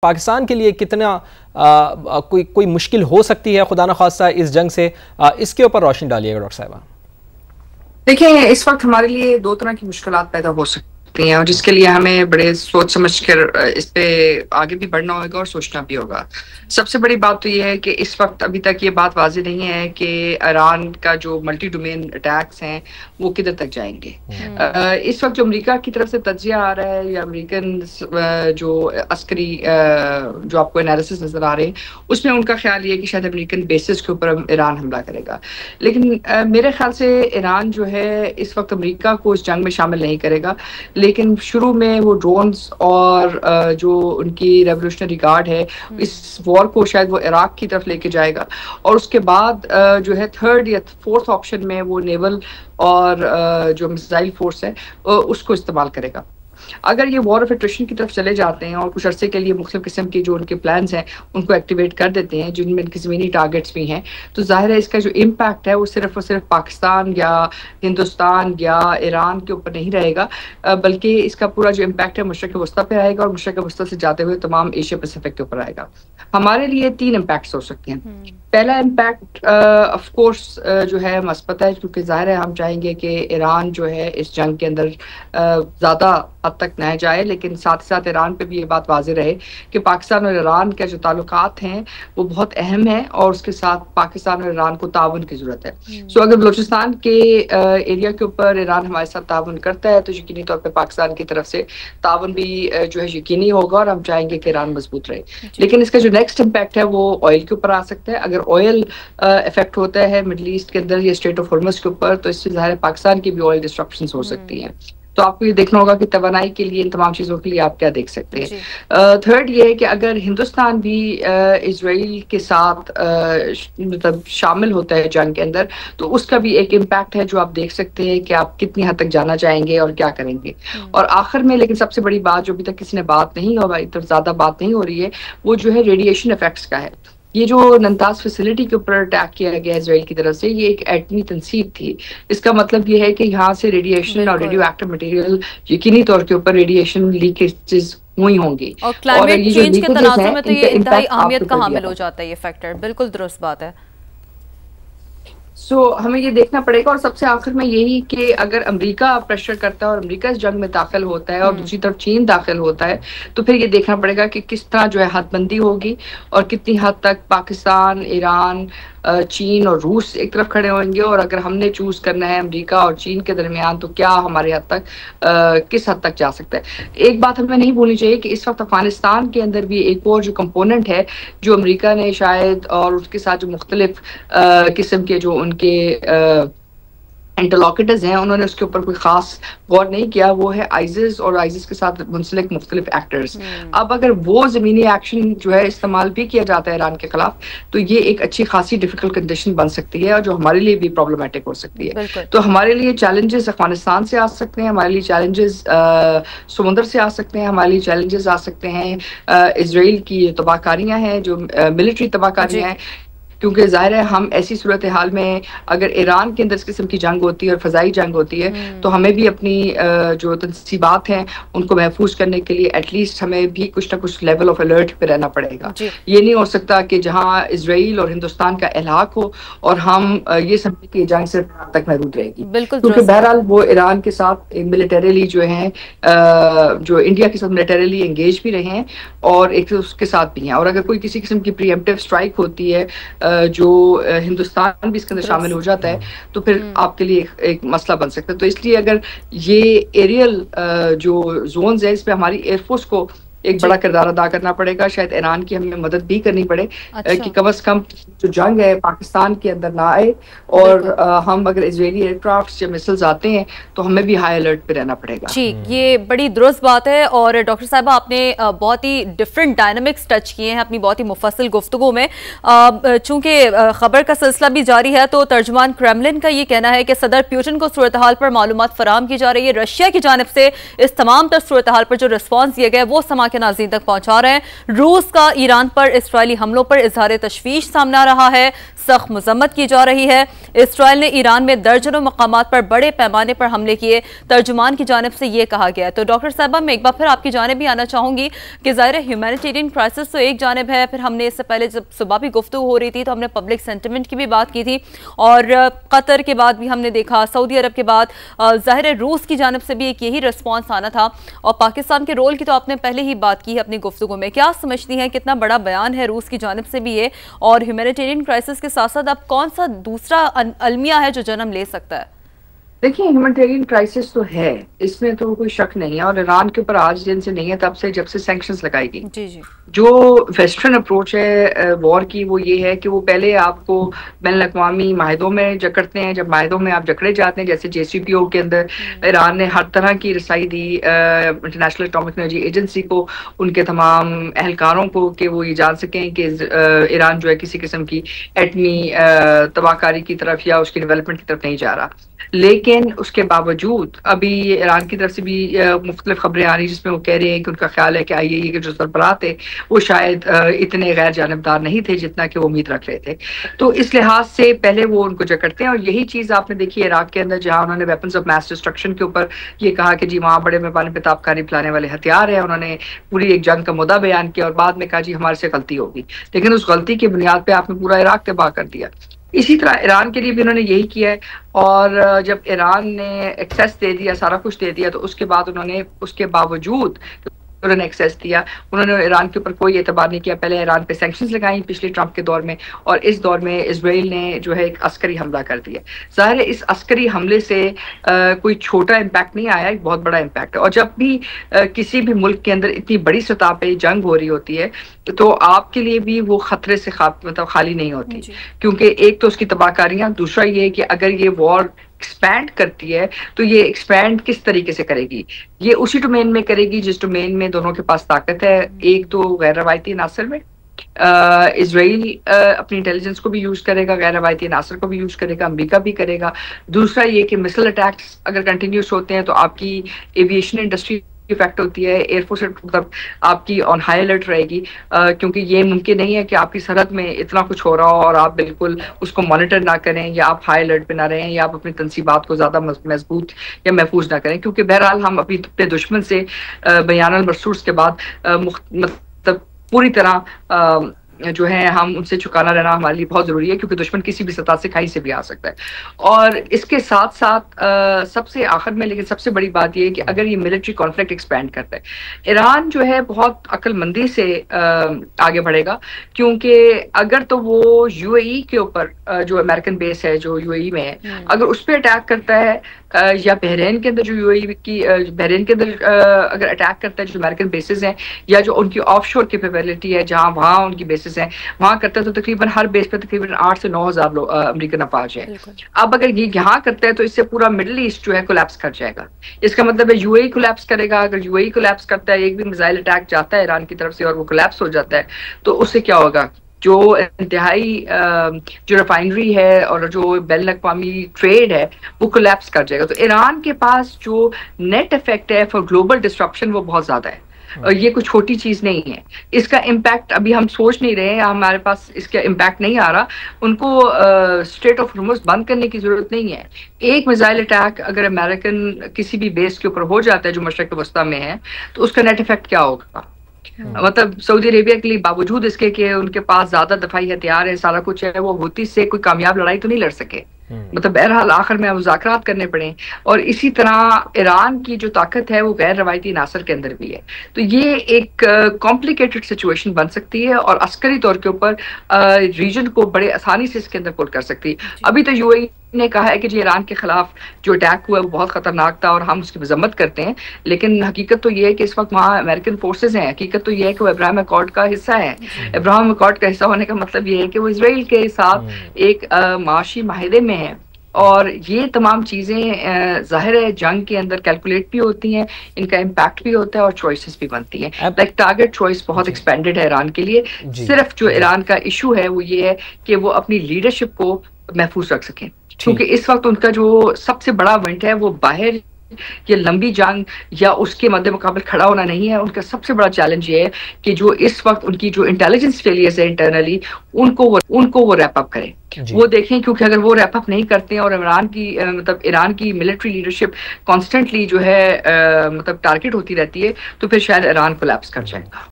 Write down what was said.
पाकिस्तान के लिए कितना कोई मुश्किल हो सकती है खुदा न खास्ता इस जंग से, इसके ऊपर रोशनी डालिएगा डॉक्टर साहिबा। देखिए, इस वक्त हमारे लिए दो तरह की मुश्किलात पैदा हो सकती हैं और जिसके लिए हमें बड़े सोच समझ कर इस पे आगे भी बढ़ना होगा और सोचना भी होगा। सबसे बड़ी बात तो ये है कि इस वक्त अभी तक ये बात वाज़ेह नहीं है कि ईरान का जो मल्टी डोमेन अटैक्स हैं वो किधर तक जाएंगे। इस वक्त जो अमेरिका की तरफ से तज्जिया आ रहा है या अमेरिकन जो अस्करी जो आपको एनालिसिस नजर आ रहे हैं उसमें उनका ख्याल ये है कि शायद अमेरिकन बेसिस के ऊपर ईरान हमला करेगा। लेकिन मेरे ख्याल से ईरान जो है इस वक्त अमेरिका को इस जंग में शामिल नहीं करेगा, लेकिन शुरू में वो ड्रोन्स और जो उनकी रेवोल्यूशनरी गार्ड है इस वॉर को शायद वो इराक की तरफ लेके जाएगा और उसके बाद जो है थर्ड या फोर्थ ऑप्शन में वो नेवल और जो मिसाइल फोर्स है उसको इस्तेमाल करेगा। अगर ये वॉर ऑफ एट्रिशन की तरफ चले जाते हैं और कुछ अरसे के लिए मुख्तलिफ किस्म की जो उनके प्लान्स हैं उनको एक्टिवेट कर देते हैं जिनमें इनकी ज़मीनी टारगेट्स भी हैं, तो जाहिर है इसका जो इम्पैक्ट है वो सिर्फ और सिर्फ पाकिस्तान या हिंदुस्तान या ईरान के ऊपर नहीं रहेगा, बल्कि इसका पूरा जो इम्पैक्ट है मशरक़ वस्ता पे आएगा और मशरक़ वस्ता से जाते हुए तमाम एशिया पैसिफिक के ऊपर आएगा। हमारे लिए 3 इम्पैक्ट्स हो सकते हैं। पहला इम्पैक्ट ऑफ कोर्स जो है मस्बत है, क्योंकि जाहिर है हम चाहेंगे कि ईरान जो है इस जंग के अंदर ज़्यादा हद तक न जाए, लेकिन साथ ही साथ ईरान पे भी ये बात वाज़ेह रहे कि पाकिस्तान और ईरान के जो ताल्लुकात हैं वो बहुत अहम है और उसके साथ पाकिस्तान और ईरान को ताउन की ज़रूरत है। सो अगर बलूचिस्तान के एरिया के ऊपर ईरान हमारे साथ ताउन करता है तो यकीनी तौर पर पाकिस्तान की तरफ से ताउन भी जो है यकीनी होगा और हम चाहेंगे कि ईरान मजबूत रहे। लेकिन इसका जो नेक्स्ट इम्पैक्ट है वो ऑयल के ऊपर आ सकता है। अगर ऑयल इफेक्ट होता है मिडल ईस्ट के अंदर या स्ट्रेट ऑफ हॉर्मज़ के ऊपर तो इससे ज़ाहिर है पाकिस्तान की भी ऑयल डिस्ट्रप्शंस हो सकती हैं। तो आपको ये देखना होगा कि तवानाई के लिए इन तमाम चीज़ों के लिए आप क्या देख सकते हैं। थर्ड ये है कि अगर हिंदुस्तान भी इजराइल के साथ मतलब शामिल होता है जंग के अंदर तो उसका भी एक इम्पैक्ट है जो आप देख सकते हैं कि आप कितनी हद तक जाना चाहेंगे और क्या करेंगे। और आखिर में लेकिन सबसे बड़ी बात जो अभी तक किसी ने बात नहीं हो तो ज़्यादा बात नहीं हो रही है वो जो है रेडिएशन इफेक्ट्स का है। ये जो नंताज फैसिलिटी के ऊपर अटैक किया गया इजराइल की तरफ से ये एक एटमी तंसीब थी। इसका मतलब ये है कि यहाँ से रेडिएशन और रेडियो एक्टिव मटेरियल यकीनी तौर के ऊपर रेडिएशन लीकेजेस हुई होंगी और क्लाइमेट चेंज के तनाज़ुर में तो ये इंतहाई अहमियत का हामिल हो जाता है ये फैक्टर। बिल्कुल दुरुस्त बात है। हमें ये देखना पड़ेगा और सबसे आखिर में यही कि अगर अमेरिका प्रेशर करता है और अमेरिका इस जंग में दाखिल होता है और दूसरी तरफ चीन दाखिल होता है तो फिर ये देखना पड़ेगा कि किस तरह जो है हदबंदी होगी और कितनी हद तक पाकिस्तान, ईरान, चीन और रूस एक तरफ खड़े होंगे और अगर हमने चूज करना है अमेरिका और चीन के दरमियान तो क्या हमारे हद तक किस हद तक जा सकता है। एक बात हमें नहीं भूलनी चाहिए कि इस वक्त अफगानिस्तान के अंदर भी एक और जो कंपोनेंट है जो अमेरिका ने शायद और उसके साथ जो मुख्तलिफ किस्म के जो उनके इंटरलॉकेटर्स हैं उन्होंने उसके ऊपर कोई खास गौर नहीं किया, वो है आइसिस और आइसिस के साथ मुंसलिक मुख्तलिफ एक्टर्स। अब अगर वो ज़मीनी एक्शन जो है इस्तेमाल भी किया जाता है ईरान के खिलाफ तो ये एक अच्छी खासी डिफिकल्ट कंडीशन बन सकती है और जो हमारे लिए भी प्रॉब्लमेटिक हो सकती है। तो हमारे लिए चैलेंजेस अफगानिस्तान से आ सकते हैं, हमारे लिए चैलेंजेस समुंदर से आ सकते हैं, हमारे लिए चैलेंजेस आ सकते हैं इजराइल की तबाहकारियाँ हैं जो मिलिट्री तबाहकारियाँ हैं, क्योंकि जाहिर है हम ऐसी सूरत हाल में अगर ईरान के अंदर इस किस्म की जंग होती है और फजाई जंग होती है तो हमें भी अपनी जो तनसीबात हैं उनको महफूज करने के लिए एटलीस्ट हमें भी कुछ ना कुछ लेवल ऑफ अलर्ट पे रहना पड़ेगा। ये नहीं हो सकता कि जहां इजराइल और हिंदुस्तान का इलाक हो और हम ये समझे कि जंग सिर्फ तक महदूद रहेगी, क्योंकि बहरहाल वो ईरान के साथ मिलिटरीली जो है जो इंडिया के साथ मिलिटरीली एंगेज भी रहे हैं और एक उसके साथ भी हैं। और अगर कोई किसी किस्म की प्रीएम्प्टिव स्ट्राइक होती है जो हिंदुस्तान भी इसके अंदर शामिल हो जाता है तो फिर आपके लिए एक मसला बन सकता है। तो इसलिए अगर ये एरियल जो जोन्स है इस पे हमारी एयरफोर्स को एक बड़ा किरदार अदा करना पड़ेगा, शायद ईरान की हमें मदद भी करनी पड़े कि कम से कम जो जंग है पाकिस्तान के अंदर ना आए और हम अगर इजरायली एयरक्राफ्ट या मिसाइल्स आते हैं तो हमें भी हाई अलर्ट पे रहना पड़ेगा। जी, ये बड़ी दुरुस्त बात है और डॉक्टर साहिबा आपने बहुत ही डिफरेंट डायनामिक्स टच किए हैं अपनी बहुत ही मुफस्सिल गुफ्तगू में। चूंकि खबर का सिलसिला भी जारी है तो तर्जुमान क्रेमलिन का ये कहना है कि सदर पुतिन को सूरत हाल पर मालूमात फराहम की जा रही है। रशिया की जानिब से इस तमाम तर सूरत हाल पर जो रिस्पॉन्स दिया गया वो समा के नाज़रीन तक पहुंचा रहे हैं। रूस का ईरान पर इसराइली हमलों पर इजहार तशवीश सामने आ रहा है। सख्त मजम्मत की जा रही है। इसराइल ने ईरान में दर्जनों मकामात पर बड़े पैमाने पर हमले किए, तर्जुमान की जानिब से ये कहा गया। तो डॉक्टर साहबा, मैं एक बार फिर आपकी जानिब भी आना चाहूंगी कि ज़ाहिर है ह्यूमैनिटेरियन क्राइसिस तो एक जानिब है, फिर हमने इससे पहले जब सुबह भी गुफ्तगू हो रही थी तो हमने पब्लिक सेंटिमेंट की भी बात की थी, और कतर के बाद भी हमने देखा, सऊदी अरब के बाद ज़ाहिर है रूस की जानिब से भी एक यही रिस्पॉन्स आना था, और पाकिस्तान के रोल की तो आपने पहले ही बात की है अपनी गुफ्तगू में। क्या समझती हैं, कितना बड़ा बयान है रूस की जानिब से भी ये, और ह्यूमैनिटेरियन क्राइसिस के साथ साथ अब कौन सा दूसरा अलमिया है जो जन्म ले सकता है? देखिए, ह्यूमैनिटेरियन क्राइसिस तो है, इसमें तो कोई शक नहीं है, और ईरान के ऊपर आज दिन से नहीं है, तब से जब से सैंक्शंस लगाई गई। जी जी। जो वेस्टर्न अप्रोच है वॉर की, वो ये है कि वो पहले आपको बैनुल-अक़वामी माहिदों में जकड़ते हैं। जब माहिदों में आप जकड़े जाते हैं, जैसे JCPO के अंदर ईरान ने हर तरह की रसाई दी इंटरनेशनल एटॉमिक एनर्जी एजेंसी को, उनके तमाम एहलकारों को, कि वो ये जान सकें कि ईरान जो है किसी किस्म की एटमी तबाहकारी की तरफ या उसकी डेवलपमेंट की तरफ नहीं जा रहा। लेकिन उसके बावजूद अभी ईरान की तरफ से भी मुख्तलिफ खबरें आ रही जिसमें वो कह रहे हैं कि उनका ख्याल है कि IAEA के जो सरबराह थे वो शायद इतने गैर जानबदार नहीं थे जितना कि वो उम्मीद रख रहे थे। तो इस लिहाज से पहले वो उनको जकड़ते हैं, और यही चीज़ आपने देखी इराक के अंदर, जहाँ उन्होंने वेपन्स ऑफ मास डिस्ट्रक्शन के ऊपर ये कहा कि जी वहाँ बड़े पैमाने पे ताबकारी फैलाने वाले हथियार है। उन्होंने पूरी एक जंग का मुद्दा बयान किया और बाद में कहा जी हमारे से गलती होगी, लेकिन उस गलती की बुनियाद पर आपने पूरा इराक तबाह कर दिया। इसी तरह ईरान के लिए भी उन्होंने यही किया है, और जब ईरान ने एक्सेस दे दिया, सारा कुछ दे दिया, तो उसके बाद उन्होंने उसके बावजूद उन्होंने एक्सेस दिया, उन्होंने ईरान के ऊपर कोई एतबार नहीं किया। पहले ईरान पे सैंक्शंस लगाई पिछले ट्रंप के दौर में, और इस दौर में इजराइल ने जो है एक अस्करी हमला कर दिया। ज़ाहिर है इस अस्करी हमले से कोई छोटा इम्पैक्ट नहीं आया, एक बहुत बड़ा इम्पैक्ट है। और जब भी किसी भी मुल्क के अंदर इतनी बड़ी सतह पे जंग हो रही होती है तो आपके लिए भी वो खतरे से मतलब खाली नहीं होती, क्योंकि एक तो उसकी तबाहकारियां, दूसरा ये है कि अगर ये वॉर एक्सपैंड करती है तो ये एक्सपैंड किस तरीके से करेगी। ये उसी डोमेन में करेगी जिस डोमेन में दोनों के पास ताकत है। एक तो गैर रवायती अनासर में इजराइल अपनी इंटेलिजेंस को भी यूज करेगा, गैर रवायती अनासर को भी यूज करेगा, अमेरिका भी करेगा। दूसरा ये कि मिसाइल अटैक्स अगर कंटिन्यूस होते हैं तो आपकी एविएशन इंडस्ट्री इफेक्ट होती है, एयरफोर्स मतलब आपकी ऑन हाई अलर्ट रहेगी, क्योंकि ये मुमकिन नहीं है कि आपकी सरहद में इतना कुछ हो रहा हो और आप बिल्कुल उसको मॉनिटर ना करें, या आप हाई अलर्ट पे ना रहें, या आप अपनी तनसीबात को ज़्यादा मजबूत या महफूज ना करें, क्योंकि बहरहाल हम अपने दुश्मन से बयान मरसूस के बाद मतलब पूरी तरह जो है हम उनसे चुकाना रहना हमारे लिए बहुत जरूरी है, क्योंकि दुश्मन किसी भी सतह से कहीं से भी आ सकता है। और इसके साथ साथ सबसे आखिर में लेकिन सबसे बड़ी बात यह है कि अगर ये मिलिट्री कॉन्फ्लिक्ट एक्सपैंड करता है, ईरान जो है बहुत अक्लमंदी से आगे बढ़ेगा, क्योंकि अगर तो वो UAE के ऊपर जो अमेरिकन बेस है जो UAE में है, अगर उस पर अटैक करता है, या बहरीन के अंदर जो UAE की बहरीन के अंदर अगर अटैक करता है जो अमेरिकन बेसिस हैं, या जो उनकी ऑफशोर कैपेबिलिटी है जहां वहां उनकी बेसिस हैं वहां करता है, तो तकरीबन हर बेस पे तकरीबन 8 से 9 हज़ार लोग अमेरिकन अफवाज हैं। अब अगर ये यहाँ करता है तो इससे पूरा मिडिल ईस्ट जो है कोलैप्स कर जाएगा। इसका मतलब है UAE कोलैप्स करेगा। अगर UAE कोलैप्स करता है, एक भी मिसाइल अटैक जाता है ईरान की तरफ से और वो कोलैप्स हो जाता है, तो उससे क्या होगा, जो इंतहाई जो रिफाइनरी है और जो बैनुल-अक़वामी ट्रेड है वो कोलैप्स कर जाएगा। तो ईरान के पास जो नेट इफेक्ट है फॉर ग्लोबल डिस्ट्रप्शन वो बहुत ज्यादा है, और ये कोई छोटी चीज नहीं है। इसका इम्पैक्ट अभी हम सोच नहीं रहे हैं, हमारे पास इसका इम्पैक्ट नहीं आ रहा। उनको स्ट्रेट ऑफ हॉर्मुज़ बंद करने की जरूरत नहीं है। एक मिसाइल अटैक अगर अमेरिकन किसी भी बेस के ऊपर हो जाता है जो मशरिक़ वस्ता में है, तो उसका नेट इफेक्ट क्या होगा। मतलब सऊदी अरेबिया के लिए बावजूद इसके कि उनके पास ज्यादा दफाई हथियार है, सारा कुछ है, वो हुती से कोई कामयाब लड़ाई तो नहीं लड़ सके। मतलब बहरहाल आखिर में मुज़ाकरात करने पड़े। और इसी तरह ईरान की जो ताकत है वो गैर रवायती नासर के अंदर भी है। तो ये एक कॉम्प्लिकेटेड सिचुएशन बन सकती है और अस्करी तौर के ऊपर रीजन को बड़े आसानी से इसके अंदर पुल कर सकती है। अभी तो UAE ने कहा है कि जी ईरान के खिलाफ जो अटैक हुआ है वो बहुत खतरनाक था और हम उसकी मजम्मत करते हैं, लेकिन हकीकत तो ये है कि इस वक्त वहाँ अमेरिकन फोर्सेज हैं। हकीकत तो ये है कि वो अब्राहम अकॉर्ड का हिस्सा है। अब्राहम अकॉर्ड का हिस्सा होने का मतलब ये है कि वो इजराइल के साथ एक माशी माहिदे में है, और ये तमाम चीजें जाहिर है जंग के अंदर कैलकुलेट भी होती हैं, इनका इम्पैक्ट भी होता है और चॉइसेस भी बनती हैं। लाइक टारगेट चॉइस बहुत एक्सपेंडेड है ईरान के लिए। सिर्फ जो ईरान का इशू है वो ये है कि वो अपनी लीडरशिप को महफूज रख सकें, क्योंकि इस वक्त उनका जो सबसे बड़ा इवेंट है वो बाहर ये लंबी जंग या उसके मद्दे मुकाबले खड़ा होना नहीं है। उनका सबसे बड़ा चैलेंज ये है कि जो इस वक्त उनकी जो इंटेलिजेंस फेलियर्स है इंटरनली, उनको वो रैप अप करें, वो देखें, क्योंकि अगर वो रैप अप नहीं करते हैं और ईरान की मिलिट्री लीडरशिप कॉन्स्टेंटली जो है मतलब टारगेट होती रहती है, तो फिर शायद ईरान कोलैप्स कर जाएगा।